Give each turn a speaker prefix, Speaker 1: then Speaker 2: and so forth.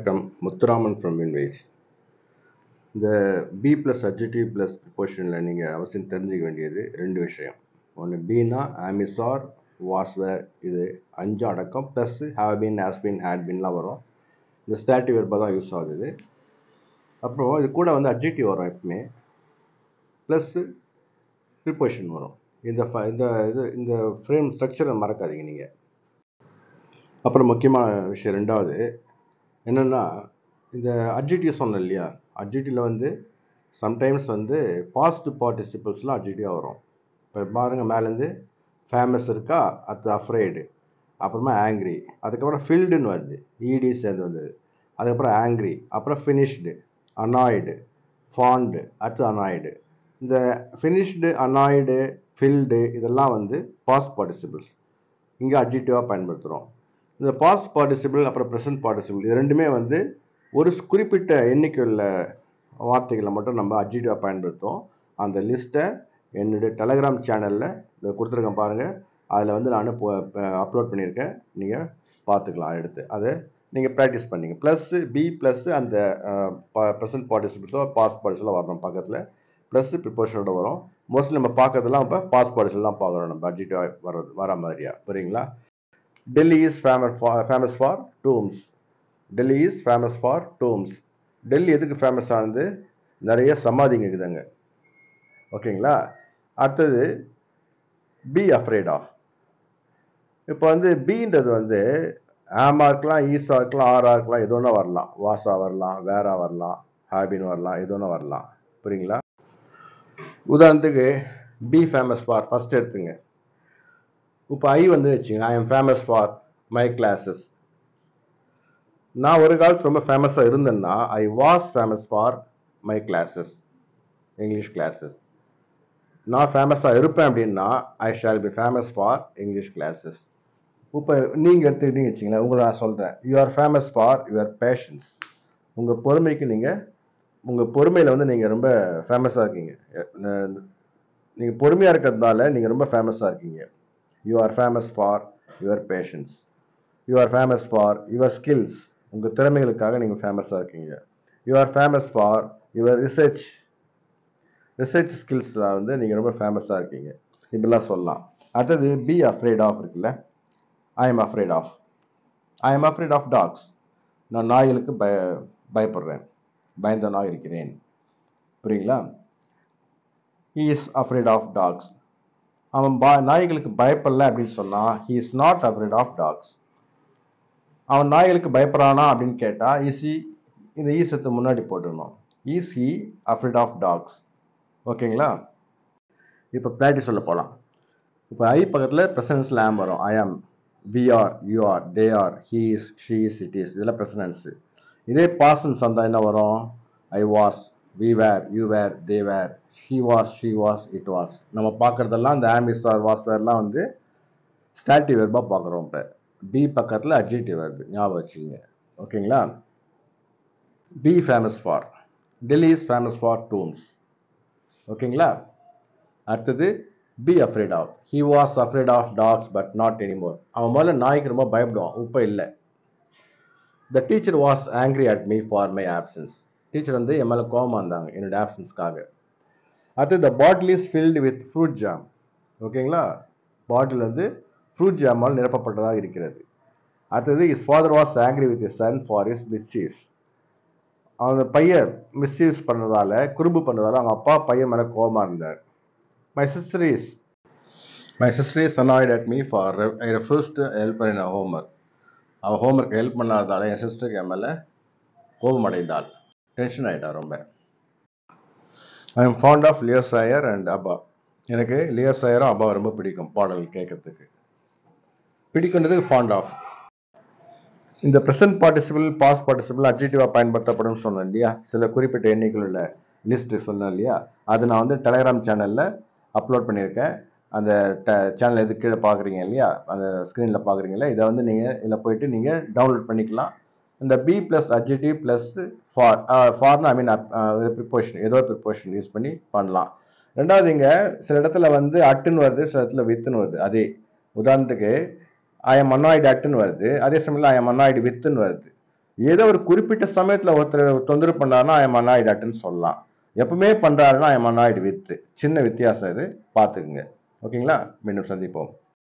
Speaker 1: வணக்கம், முத்துராமன் ஃப்ரம் வின்வேஸ். இந்த B plus adjective plus ப்ரிப்போசிஷனில் நீங்கள் அவசியம் தெரிஞ்சுக்க வேண்டியது ரெண்டு விஷயம். ஒன்று பீனா, ஆமிசார், வாஸ்வர், இது 5 அடக்கம் plus have been, has been, had பீன்லாம் வரும். இந்த ஸ்டாட்டிவ் வெர்பாக தான் யூஸ் ஆகுது. அப்புறம் இது கூட வந்து அட்ஜெக்டிவ் வரும் எப்பவுமே, ப்ளஸ்ஸு ப்ரிப்போசிஷன் வரும். இந்த ஃப்ரேம் ஸ்ட்ரக்சரை மறக்காதீங்க நீங்கள். அப்புறம் முக்கியமான விஷயம் ரெண்டாவது என்னென்னா, இந்த அட்ஜெக்டிவ் சொன்னேன் இல்லையா, அட்ஜெக்டிவில் வந்து சம்டைம்ஸ் வந்து பாஸ்ட் பார்ட்டிசிபிள்ஸ்லாம் அட்ஜெக்டிவாக வரும். இப்போ பாருங்கள், மேலேருந்து ஃபேமஸ் இருக்கா, அடுத்து அஃப்ரைடு, அப்புறமா ஆங்க்ரி, அதுக்கப்புறம் ஃபில்டுன்னு வருது, இடி சேர்ந்து வந்தது, அதுக்கப்புறம் ஆங்க்ரி, அப்புறம் ஃபினிஷ்டு, அனாய்டு, ஃபாண்டு, அடுத்து அனாய்டு. இந்த ஃபினிஷ்டு, அனாய்டு, ஃபில்டு இதெல்லாம் வந்து பாஸ்ட் பார்ட்டிசிபிள்ஸ், இங்கே அட்ஜெக்டிவாக பயன்படுத்துகிறோம். இந்த பாஸ்ட் பார்ட்டிசிபிள் அப்புறம் ப்ரெசன்ட் பார்ட்டிசிபிள் இது ரெண்டுமே வந்து ஒரு குறிப்பிட்ட எண்ணிக்கையுள்ள வார்த்தைகளை மட்டும் நம்ம அட்ஜெக்டிவாக பயன்படுத்துவோம். அந்த லிஸ்ட்டை என்னுடைய டெலகிராம் சேனலில் இதை கொடுத்துருக்கேன் பாருங்கள். அதில் வந்து நான் அப்லோட் பண்ணியிருக்கேன், நீங்கள் பார்த்துக்கலாம். எடுத்து அதை நீங்கள் ப்ராக்டிஸ் பண்ணிங்க. ப்ளஸ்ஸு பி ப்ளஸ்ஸு அந்த ப்ரெசன்ட் பார்ட்டிசிபிள்ஸோ பாஸ்ட் பார்ட்டிசிபிளோ வரணும் பக்கத்தில், ப்ளஸ்ஸு ப்ரிப்போஷனோட வரும். மோஸ்ட்லி நம்ம பார்க்கறதுலாம் இப்போ பாஸ்ட் பார்ட்டிசிபிள் தான் பார்க்குறோம் நம்ம அட்ஜெக்டிவாக வர மாதிரியா, புரியுங்களா? Delhi is famous for tombs. Delhi is famous for tombs. Delhi எதுக்கு ஃபேமஸ் ஆனது? நிறைய சமாதிங்க இருக்குதுங்க. ஓகேங்களா? அடுத்தது பி அஃப்ரேட் ஆஃப். இப்போ வந்து பீன்றது வந்து ஆமா இருக்கலாம், ஈஸா இருக்கலாம், ஆரா இருக்கலாம், எது ஒன்றா வரலாம். வாசா வரலாம், வேரா வரலாம், ஹாபின் வரலாம், எது ஒன்றா வரலாம். புரியுங்களா? உதாரணத்துக்கு பி ஃபேமஸ் ஃபார் ஃபர்ஸ்ட் எடுத்துங்க. இப்போ ஐ வந்து வச்சுங்க, I am famous for my classes. நான் ஒரு காலத்து ரொம்ப ஃபேமஸாக இருந்தேன்னா I was famous for my classes, English classes. நான் ஃபேமஸாக இருப்பேன் அப்படின்னா I shall be famous for English classes. இப்போ நீங்கள் எடுத்துக்கிட்டீங்க வச்சிங்களேன், உங்களை நான் சொல்கிறேன், you are famous for your patience. உங்கள் பொறுமைக்கு உங்கள் பொறுமையில் வந்து நீங்கள் ரொம்ப ஃபேமஸாக இருக்கீங்க. நீங்கள் பொறுமையாக இருக்கிறதுனால நீங்கள் ரொம்ப ஃபேமஸாக இருக்கீங்க. You are famous for your patience. You are famous for your skills. உங்கள் திறமைகளுக்காக நீங்கள் ஃபேமஸாக இருக்கீங்க. You are famous for your research ஸ்கில்ஸில் வந்து நீங்கள் ரொம்ப ஃபேமஸாக இருக்கீங்க. இப்படிலாம் சொல்லலாம். அடுத்தது பி அஃப்ரேட் ஆஃப் இருக்குல்ல, I am afraid of. I am afraid of dogs. நான் நாய்களுக்கு பயப்படுறேன், பயந்த நாய் இருக்கிறேன். புரியுங்களா? He is afraid of dogs. அவன் நாய்களுக்கு பயப்படல அப்படின்னு சொன்னா he is not afraid of dogs. அவன் நாய்களுக்கு பயப்படுறானா அப்படின்னு கேட்டா இந்த ஈசத்து முன்னாடி போட்டுடணும். is he afraid of dogs? ஓகேங்களா? இப்போ ப்ராக்டிஸ் சொல்ல போகலாம். இப்போ ஐ பக்கத்தில் ப்ரெசன்ஸ்ல ஆம் வரும். I am, we are, you are, they are, he is, she is, it is, இதெல்லாம் ப்ரெசனன்ஸ். இதே பாஸ்டன்ஸ் வந்தால் என்ன வரும்? I was, we were, you were, they were, he was, she was, it was. நம்ம பார்க்குறதெல்லாம் இந்த ஆமிஸ் ஆர் வாஸ்வர்லாம் வந்து ஸ்டாட்டிவ் வெர்பாக பார்க்குறோம். இப்போ பி பக்கத்தில் அட்ஜெக்டிவ் வெர்பு ஞாபகம் வச்சுங்க. ஓகேங்களா? Be famous for, Delhi is famous for tombs. ஓகேங்களா? அடுத்தது be afraid of. He was afraid of dogs but not anymore. அவன் முதல்ல நாய்க்கு ரொம்ப பயப்படுவான், இப்போ இல்லை. The teacher was angry at me for my absence. Teacher வந்து என் மேலே கோவமாக இருந்தாங்க என்னோட ஆப்சன்ஸ்க்காக. அடுத்து the bottle is filled with fruit jam. ஓகேங்களா? பாட்டில் வந்து ஃப்ரூட் ஜாமால் நிரப்பப்பட்டதாக இருக்கிறது. அடுத்தது is father was angry with is son for his மிஸ்சீவ்ஸ். அவங்க பையன் மிஸ்சீவ்ஸ் பண்ணுறதால, குறும்பு பண்ணுறதால அவங்க அப்பா பையன் மேலே கோபமாக இருந்தார். My sister is annoyed at me for I refused to help in homework. அவன் ஹோம்ஒர்க் ஹெல்ப் பண்ணாததால என் சிஸ்டருக்கு என் மேலே கோபம் அடைந்தாள், டென்ஷன் ஆகிட்டா ரொம்ப. I am fond of Leo Sayer and ABBA. எனக்கு லியோ சாயரும் அப்பாவை ரொம்ப பிடிக்கும், பாடல் கேட்கறதுக்கு. பிடிக்கின்றதுக்கு ஃபாண்ட் ஆஃப். இந்த ப்ரெசன்ட் பார்ட்டிசிபிள் பாஸ்ட் பார்ட்டிசிபிள் அட்ஜெக்டிவாக பயன்படுத்தப்படும் சொன்னேன் இல்லையா, சில குறிப்பிட்ட எண்ணிக்கையில் உள்ள லிஸ்ட்டு சொன்னேன் இல்லையா, அது நான் வந்து டெலகிராம் சேனலில் அப்லோட் பண்ணியிருக்கேன். அந்த சேனல் எது கீழே பார்க்குறீங்க இல்லையா, அந்த ஸ்க்ரீனில் பார்க்குறீங்களா, இதை வந்து நீங்கள் இதில் போயிட்டு நீங்கள் டவுன்லோட் பண்ணிக்கலாம். இந்த பி ப்ளஸ் அட்ஜெக்டிவ் ப்ளஸ் ஃபார்னா ஐ மீன் ப்ரிப்போஷன், ஏதோ ப்ரிப்போஷன் யூஸ் பண்ணி பண்ணலாம். ரெண்டாவது, இங்கே சில இடத்துல வந்து அட்டுன்னு வருது, சில இடத்துல வித்துன்னு வருது. அதே உதாரணத்துக்கு ஐ எம் அன்னாய்டு அட்டுன்னு வருது, அதே சமயத்தில் ஐ எம் அன்னாய்டு வித்துன்னு வருது. ஏதோ ஒரு குறிப்பிட்ட சமயத்துல ஒருத்தர் தொந்தரவு பண்ணாருன்னா ஐ எம் அனாய்ட் அட்னு சொல்லலாம். எப்பவுமே பண்றாருன்னா ஐ எம் அனாய்ட் வித். சின்ன வித்தியாசம் இது, பார்த்துக்குங்க. ஓகேங்களா? மீண்டும் சந்திப்போம்.